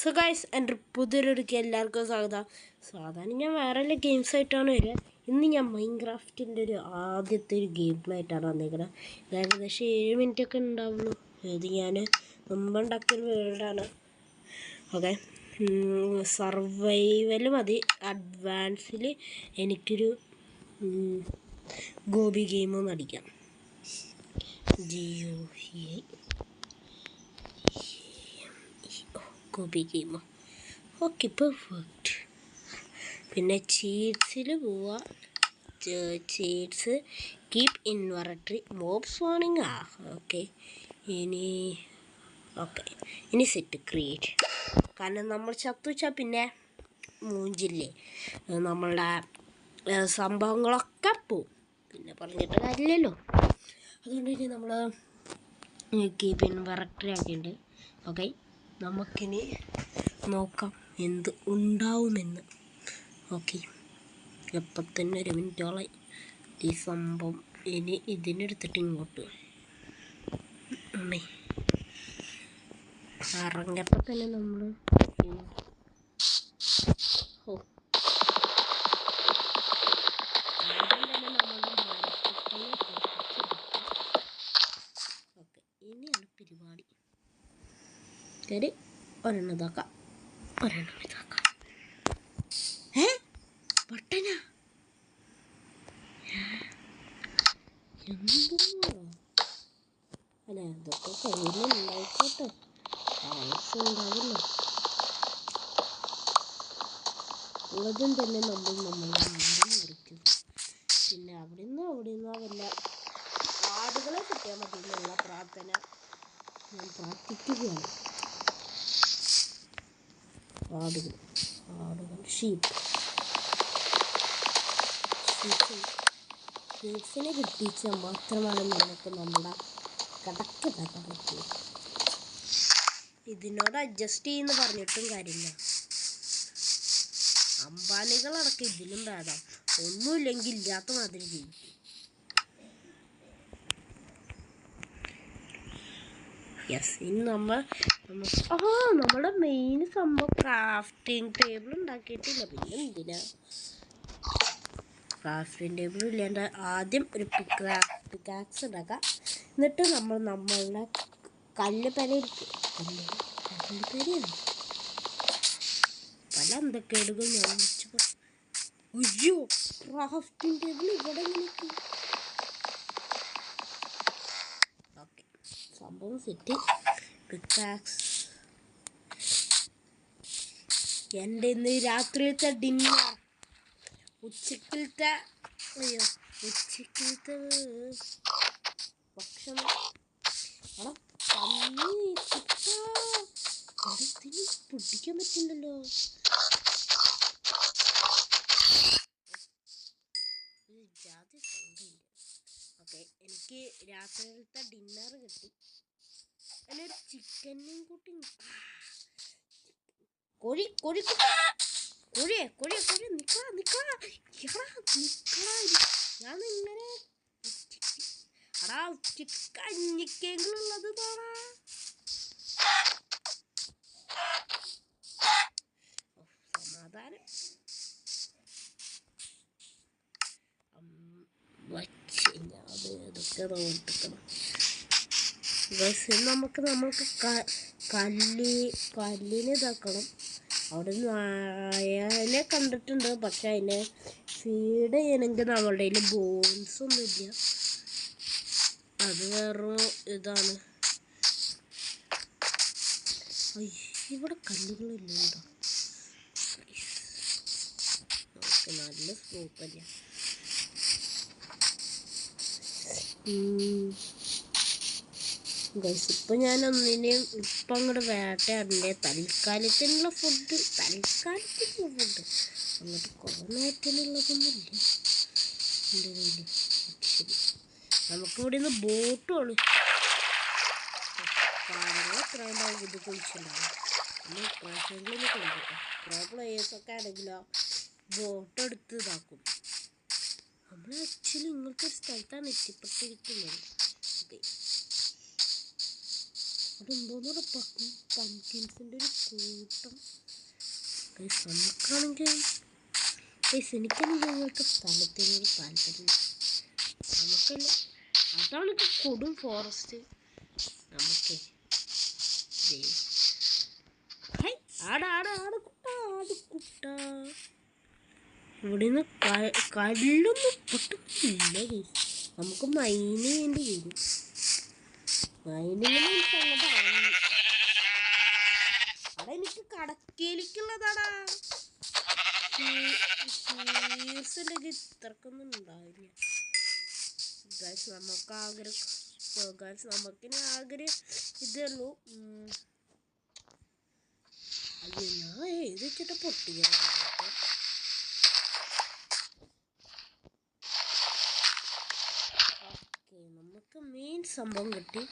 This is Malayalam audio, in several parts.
സോ ഗൈസ് എൻ്റെ പുതിയൊരുക്ക് എല്ലാവർക്കും സ്വാഗതം. സാധാരണ ഞാൻ വേറെ വല്ല ഗെയിംസ് ആയിട്ടാണ് വരിക. ഇന്ന് ഞാൻ മൈൻക്രാഫ്റ്റിൻ്റെ ആദ്യത്തെ ഒരു ഗെയിം പ്ലേ ആയിട്ടാണ് വന്നിരിക്കുന്നത്. ഏകദേശം 7 മിനിറ്റ് ഒക്കെ ഉണ്ടാവുള്ളൂ. ഇത് ഞാൻ മുമ്പുണ്ടാക്കിയ വേൾഡാണ്. ഓക്കെ, സർവൈവൽ മതി. അഡ്വാൻസിൽ എനിക്കൊരു ഗോബി ഗെയിം അടിക്കാം. ഗോബി ഗെയിം ഓക്കെ പെർഫെക്റ്റ്. പിന്നെ ചീറ്റ്സിൽ പോവുക. Cheats keep inventory mobs warning. Okay, ഇനി സെറ്റ് ക്രിയേറ്റ്. കാരണം നമ്മൾ ചത്തുവെച്ചാൽ പിന്നെ മൂഞ്ചില്ലേ, നമ്മളുടെ സംഭവങ്ങളൊക്കെ പോവും. പിന്നെ പറഞ്ഞിട്ട് കാര്യമില്ലല്ലോ. അതുകൊണ്ട് തന്നെ നമ്മൾ കീപ് ഇൻവെർട്ടറി ആക്കിയിട്ടുണ്ട്. ഓക്കെ, നമുക്കിനി നോക്കാം എന്ത് ഉണ്ടാവുമെന്ന്. ഓക്കെ, എപ്പം തന്നെ 1 മിനിറ്റോളായി ഈ സംഭവം. ഇനി ഇതിനെടുത്തിട്ട് ഇങ്ങോട്ട് ഇറങ്ങിയപ്പോൾ തന്നെ നമ്മൾ ഓക്കെ, ഇനിയാണ് പരിപാടി. ശരി, ഒരെണ്ണം ഇതാക്കാം. ബട്ടനാ അല്ല, അതൊക്കെ കയ്യിലുണ്ടായിക്കോട്ടെ, ആവശ്യമുണ്ടാവില്ല. ഉള്ളതും തന്നെ നമ്മളുടെ ആടിനെ മുറിക്കുന്നു. പിന്നെ അവിടുന്ന് വല്ല ആടുകളെ കിട്ടിയാൽ മതി എന്നുള്ള പ്രാർത്ഥന ഞാൻ പ്രാർത്ഥിക്കുകയാണ്. ആടുകൾ ഷീപ്സിനെ കിട്ടിച്ചാൽ മാത്രമാണ് നമുക്ക് നമ്മുടെ കടക്കിതാക്കാൻ പറ്റുള്ളൂ. ഇതിനോട് അഡ്ജസ്റ്റ് ചെയ്യുമെന്ന് പറഞ്ഞിട്ടും കാര്യമില്ല. അംബാനികളടക്കം ഇതിലും ഭേദം ഒന്നുമില്ലെങ്കിൽ ഇല്ലാത്ത മാതിരി ചെയ്യും. യെസ്, ഇനി നമ്മുടെ മെയിൻ സംഭവം ക്രാഫ്റ്റിംഗ് ടേബിൾ ഉണ്ടാക്കിയിട്ടില്ല. പിന്നെ എന്തിനാ ക്രാഫ്റ്റിംഗ് ടേബിൾ ഇല്ലാണ്ട് ആദ്യം ഒരു പിക്കാക്സ് ഉണ്ടാക്കാം. എന്നിട്ട് നമ്മളുടെ കല്ലുപെര ഇരിക്കും. കല്ലുപെരയാണ് പല എന്തൊക്കെടുകൾ ഞാൻ വിളിച്ചു. അയ്യോ, ക്രാഫ്റ്റിംഗ് ടേബിൾ ഇവിടെ എങ്ങനെയൊക്കെ. ഓക്കെ, സംഭവം സെറ്റ്. പിക്കാക്സ്. എൻ്റെ ഇന്ന് രാത്രിയിലത്തെ ഡിന്നർ, ഉച്ചക്കലത്തെ ഭക്ഷണം. പൊട്ടിക്കാൻ പറ്റില്ലല്ലോ. ഓക്കെ, എനിക്ക് രാത്രിയിലത്തെ ഡിന്നർ കിട്ടി. അതിനൊരു ചിക്കനും കൂട്ടി. ഞാൻ ഇങ്ങനെ കഞ്ഞിക്കെങ്കിലുള്ളത് താടാ. സമാധാനം നമ്മൾക്ക് കല്ലിന് ഇതാക്കണം. അവിടെ നായനെ കണ്ടിട്ടുണ്ട്, പക്ഷെ അതിനെ ഫീഡ് ചെയ്യണമെങ്കിൽ നമ്മളുടെ കയ്യിൽ ബോൺസ് ഒന്നുമില്ല. അത് വേറെ ഇതാണ്. ഇവിടെ കല്ലുകളില്ല. നമുക്ക് നല്ല സ്കോപ്പല്ല. ഇപ്പം ഞാൻ ഒന്നിനെയും ഇപ്പം അങ്ങോട്ട് വേട്ടയാടണ്ടേ. തൽക്കാലത്തിനുള്ള ഫുഡ് അങ്ങോട്ട് കുറേ നേരത്തിനുള്ളതൊന്നുമില്ല എൻ്റെ കയ്യിൽ. ശരി, നമുക്കിവിടെ നിന്ന് ബോട്ടുമാണ്. കാര്യങ്ങൾ എത്ര ഉണ്ടാവും ഇത് കുളിച്ചുണ്ടാവും. നമ്മൾ പ്രാവശ്യങ്ങളിൽ കുളിക്കട്ടെ. കുറേ പ്ലേയേഴ്സൊക്കെ ആണെങ്കിലോ ബോട്ട് എടുത്ത് ഇതാക്കും. നമ്മൾ ആക്ച്വലി ഇങ്ങനത്തെ ഒരു സ്ഥലത്താണ് എത്തിപ്പെട്ടിരിക്കുന്നത്. ഓക്കെ, അതെന്തോന്നൂടെ പംകിൻസിൻ്റെ ഒരു കൂട്ടം. നമുക്കാണെങ്കിൽ എനിക്കാണെങ്കിൽ അങ്ങനത്തെ സ്ഥലത്തിനൊരു താല്പര്യം. നമുക്കല്ല, അതാണ് കൊടും ഫോറസ്റ്റ്. നമുക്ക് കുട്ട ഇവിടുന്ന് കല്ലൊന്നും പൊട്ടുന്നില്ല. നമുക്ക് മൈൻ ചെയ്യേണ്ടി വരും. അവിടെ എനിക്ക് കടക്കേലിക്കുള്ളതാടാ. ഉണ്ടെങ്കിൽ ഇത്രക്കൊന്നും ഉണ്ടാവില്ല. നമുക്ക് ആഗ്രഹം നമുക്കിനി ആഗ്രഹം ഇതേ ഉള്ളൂ. അയ്യോ, ഞാൻ ഏത് വെച്ചിട്ട് പൊട്ടിക്കണം. ഓക്കെ, നമുക്ക് മെയിൻ സംഭവം കിട്ടി.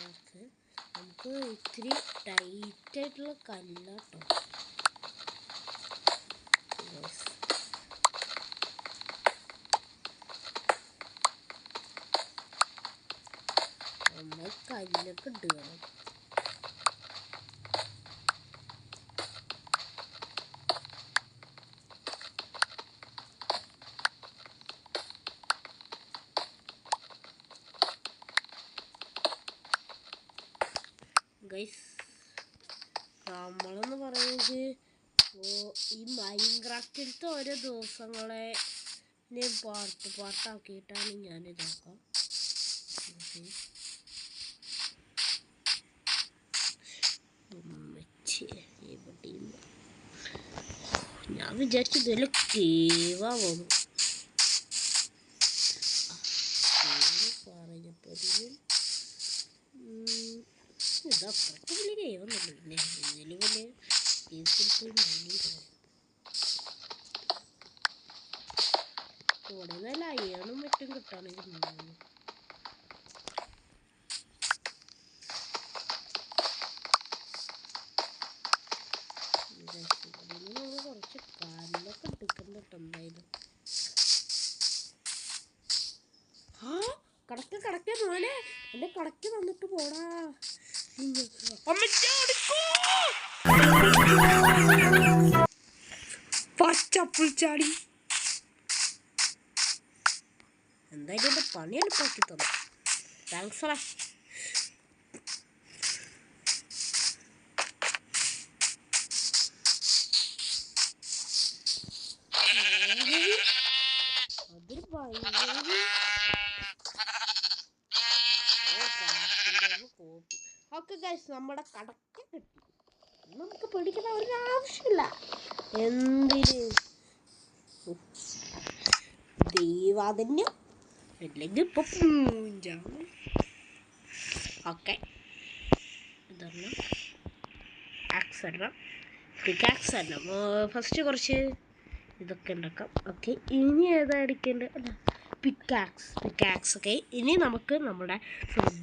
ഓക്കെ, നമുക്ക് ഇത്തിരി ടൈറ്റായിട്ടുള്ള കല്ലാട്ടോ. നമ്മൾ കല്ലൊക്കെ ഇടുകയാണ്. ഗൈസ്, നമ്മളെന്ന് പറയുന്നത് ഈ മൈൻക്രാഫ്റ്റിലത്തെ ഓരോ ദിവസങ്ങളെ പാർട്ടാക്കിയിട്ടാണ് ഞാനിതാക്കാം. ഞാൻ വിചാരിച്ചു ഇതെല്ലാം കേവാകും പറഞ്ഞപ്പോൾ ഇതത്രക്ക് വലിയ കേവൊന്നുമില്ല. ഇതിൽ വലിയ ഇവിടെ നല്ല അയ്യണം മറ്റും കിട്ടുകയാണെങ്കിൽ നമ്മൾ കുറച്ച് കാലിലൊക്കെ എടുക്കുന്നുണ്ട്. എന്തായാലും കടക്ക മോനെ, എന്റെ കടക്ക് വന്നിട്ട് പോടാ. പച്ചപ്പുൾച്ചാടി എന്തായാലും എന്റെ പണി എളുപ്പാക്കി തന്നു. താങ്ക്സ് അടാ. അതൊരു ഭയങ്കര ഓക്കെ ഗൈസ്, നമ്മുടെ കടക്ക് കിട്ടി. നമുക്ക് പേടിക്കുന്ന ഒരു ആവശ്യമില്ല. എന്തിന് ദൈവാതന്യം അല്ലെങ്കിൽ ഇപ്പൊ പൂഞ്ചാണ്. ഓക്കെ, ഇതൊന്ന് പിക്കാക്സ് ഫസ്റ്റ് കുറച്ച് ഇതൊക്കെ ഉണ്ടാക്കാം. ഓക്കെ, ഇനി ഏതാ അടിക്കേണ്ടത്? അല്ല, പിക്കാക്സ്. ഓക്കെ, ഇനി നമുക്ക് നമ്മുടെ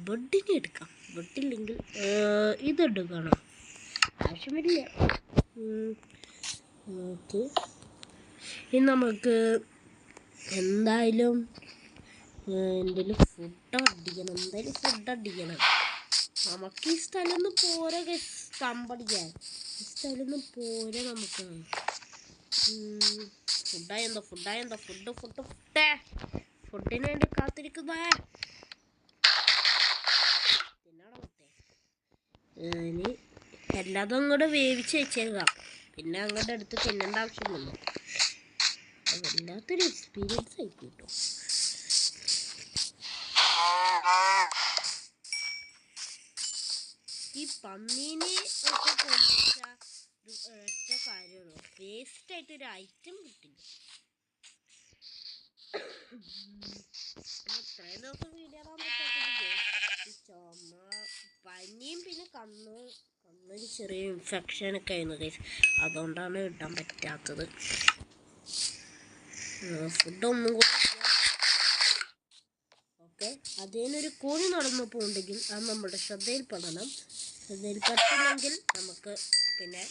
ബെഡിനെ എടുക്കാം. ബെഡില്ലെങ്കിൽ ഇതെടുക്കണം, ആവശ്യം വരില്ല. ഓക്കെ, ഇനി നമുക്ക് എന്തായാലും എന്തെങ്കിലും ഫുഡ് അടിക്കണം. നമുക്ക് ഈ സ്ഥലം പോരാ സ്തംഭടിക്കാൻ. ഈ സ്ഥലം പോരാ നമുക്ക്. ഫുഡിന് വേണ്ടി കാത്തിരിക്കുന്നേ. ഇനി എല്ലാതും അങ്ങോട്ട് വേവിച്ച് വെച്ചേക്കാം. പിന്നെ അങ്ങോട്ട് എടുത്ത് തിന്നേണ്ട ആവശ്യമില്ലല്ലോ. വല്ലാത്തൊരു എക്സ്പീരിയൻസ് ആയി കേട്ടോ. ഈ പന്നീനെ ഒക്കെ കൊണ്ടുവച്ച ഒറ്റ കാര്യമുള്ളൂ, വേസ്റ്റ് ആയിട്ട് ഒരു ഐറ്റം കിട്ടില്ല. ഇത്രയും ദിവസം വീഡിയോ ഇടാൻ പറ്റാത്തത് ചുമ, പനിയും പിന്നെ കണ്ണൊരു ചെറിയ ഇൻഫെക്ഷനൊക്കെ ആയിരുന്നു ഗൈസ്. അതുകൊണ്ടാണ് ഇടാൻ പറ്റാത്തത്. ഫുഡൊന്നും കൂടി. ഓക്കെ, അതിനൊരു കോഴി നടന്നു പോകുന്നുണ്ടെങ്കിൽ അത് നമ്മുടെ ശ്രദ്ധയിൽപ്പെടണം. ശ്രദ്ധയിൽപ്പെട്ടില്ലെങ്കിൽ നമുക്ക് പിന്നെ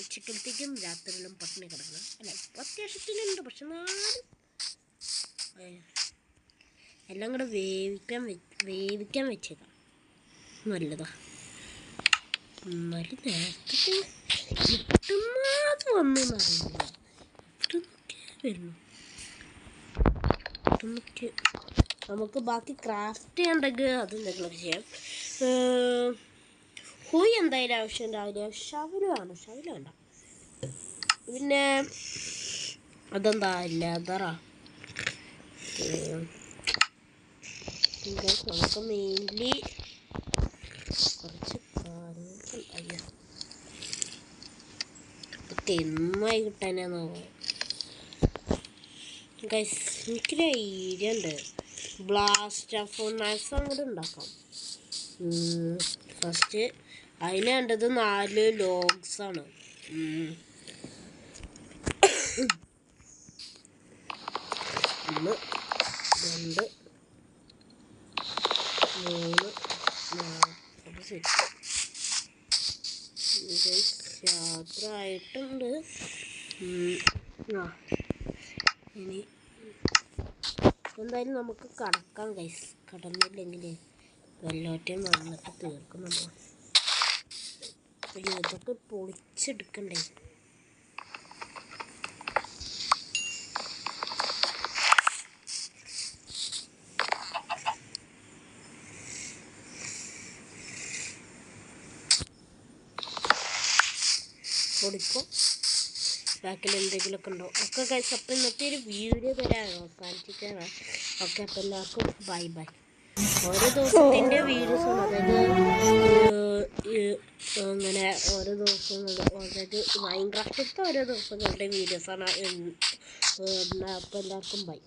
ഉച്ചക്കലത്തേക്കും രാത്രിയിലും പട്ടിണി കിടക്കണം. അല്ല, ഇപ്പം അത്യാവശ്യത്തിനുണ്ട്, പക്ഷെ നാലും എല്ലാം കൂടെ വേവിക്കാൻ വെച്ചേക്കാം. നല്ലതാ. നല്ല നേരത്തെ ഇട്ടുന്നത് വന്നെന്ന് അറിയില്ല. ഇട്ടൊക്കെ വരുന്നു. നമുക്ക് ബാക്കി ക്രാഫ്റ്റ് ചെയ്യണ്ടെങ്കിൽ അതെന്തെങ്കിലും ചെയ്യാം. ഹൂയ് എന്തായാലും ആവശ്യം ഉണ്ടാവില്ല. ഷവല് വേണ്ട. പിന്നെ അതെന്താ ലെതറാ. നമുക്ക് മെയിൻലി കുറച്ച് കാര്യങ്ങൾ തെന്നായി കിട്ടാനാന്ന് ഗൈസ്. എനിക്കൊരു ഐഡിയ ഉണ്ട്. ബ്ലാസ്റ്റ് ഫുർണസ് അങ്ങോട്ട് ഉണ്ടാക്കാം. ഫസ്റ്റ് അതിന് വേണ്ടത് 4 ലോഗ്സാണ്. 1 2 3 4 സെറ്റ് യാത്ര ആയിട്ടുണ്ട്. ഇനി എന്തായാലും നമുക്ക് കടക്കാം ഗൈസ്. കടന്നില്ലെങ്കിൽ വെള്ളോറ്റം വന്നിട്ട് തീർക്കും നമ്മൾ. ഇതൊക്കെ പൊളിച്ചെടുക്കണ്ടേ. പൊടിക്കും ബാക്കിൽ എന്തെങ്കിലുമൊക്കെ ഉണ്ടോ ഒക്കെ ഗൈസ്. അപ്പം ഇന്നത്തെ ഒരു വീഡിയോ തരാൻ അവസാനിപ്പിക്കാനാണ്. ഓക്കെ, അപ്പം എല്ലാവർക്കും ബൈ. ഓരോ ദിവസത്തിൻ്റെ വീഡിയോസാണ്. അതായത് അങ്ങനെ ഓരോ ദിവസങ്ങൾ, അതായത് മൈൻക്രാഫ്റ്റിലത്തെ ഓരോ ദിവസങ്ങളുടെ വീഡിയോസാണ്. അപ്പം എല്ലാവർക്കും ബൈ.